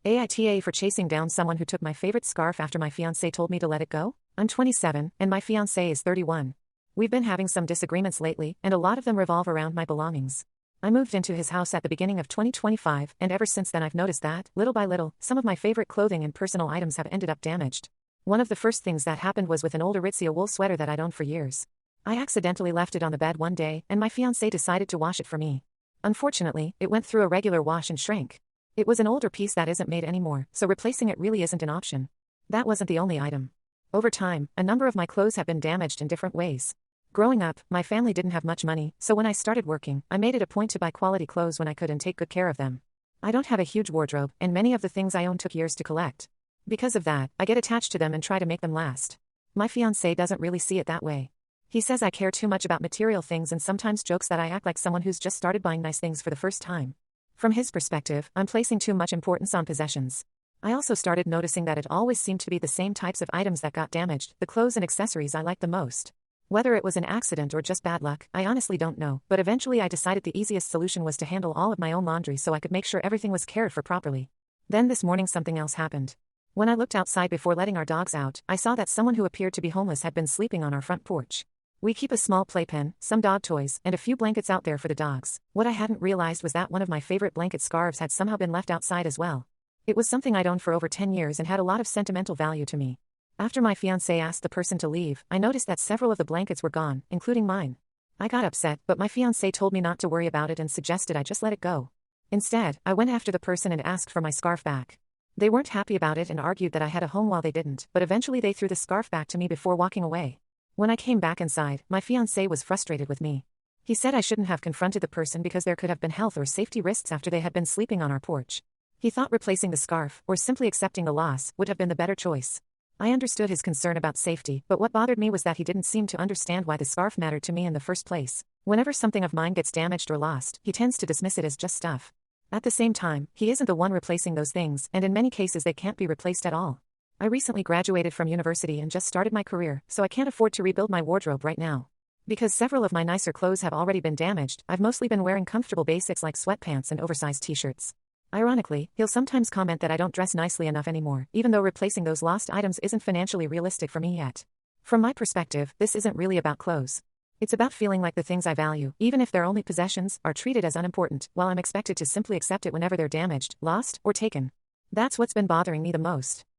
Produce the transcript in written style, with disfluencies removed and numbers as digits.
AITA for chasing down someone who took my favorite scarf after my fiancé told me to let it go? I'm 27, and my fiancé is 31. We've been having some disagreements lately, and a lot of them revolve around my belongings. I moved into his house at the beginning of 2025, and ever since then I've noticed that, little by little, some of my favorite clothing and personal items have ended up damaged. One of the first things that happened was with an old Aritzia wool sweater that I'd owned for years. I accidentally left it on the bed one day, and my fiancé decided to wash it for me. Unfortunately, it went through a regular wash and shrank. It was an older piece that isn't made anymore, so replacing it really isn't an option. That wasn't the only item. Over time, a number of my clothes have been damaged in different ways. Growing up, my family didn't have much money, so when I started working, I made it a point to buy quality clothes when I could and take good care of them. I don't have a huge wardrobe, and many of the things I own took years to collect. Because of that, I get attached to them and try to make them last. My fiancé doesn't really see it that way. He says I care too much about material things and sometimes jokes that I act like someone who's just started buying nice things for the first time. From his perspective, I'm placing too much importance on possessions. I also started noticing that it always seemed to be the same types of items that got damaged, the clothes and accessories I liked the most. Whether it was an accident or just bad luck, I honestly don't know, but eventually I decided the easiest solution was to handle all of my own laundry so I could make sure everything was cared for properly. Then this morning something else happened. When I looked outside before letting our dogs out, I saw that someone who appeared to be homeless had been sleeping on our front porch. We keep a small playpen, some dog toys, and a few blankets out there for the dogs. What I hadn't realized was that one of my favorite blanket scarves had somehow been left outside as well. It was something I'd owned for over 10 years and had a lot of sentimental value to me. After my fiancé asked the person to leave, I noticed that several of the blankets were gone, including mine. I got upset, but my fiancé told me not to worry about it and suggested I just let it go. Instead, I went after the person and asked for my scarf back. They weren't happy about it and argued that I had a home while they didn't, but eventually they threw the scarf back to me before walking away. When I came back inside, my fiancé was frustrated with me. He said I shouldn't have confronted the person because there could have been health or safety risks after they had been sleeping on our porch. He thought replacing the scarf, or simply accepting the loss, would have been the better choice. I understood his concern about safety, but what bothered me was that he didn't seem to understand why the scarf mattered to me in the first place. Whenever something of mine gets damaged or lost, he tends to dismiss it as just stuff. At the same time, he isn't the one replacing those things, and in many cases they can't be replaced at all. I recently graduated from university and just started my career, so I can't afford to rebuild my wardrobe right now. Because several of my nicer clothes have already been damaged, I've mostly been wearing comfortable basics like sweatpants and oversized t-shirts. Ironically, he'll sometimes comment that I don't dress nicely enough anymore, even though replacing those lost items isn't financially realistic for me yet. From my perspective, this isn't really about clothes. It's about feeling like the things I value, even if they're only possessions, are treated as unimportant, while I'm expected to simply accept it whenever they're damaged, lost, or taken. That's what's been bothering me the most.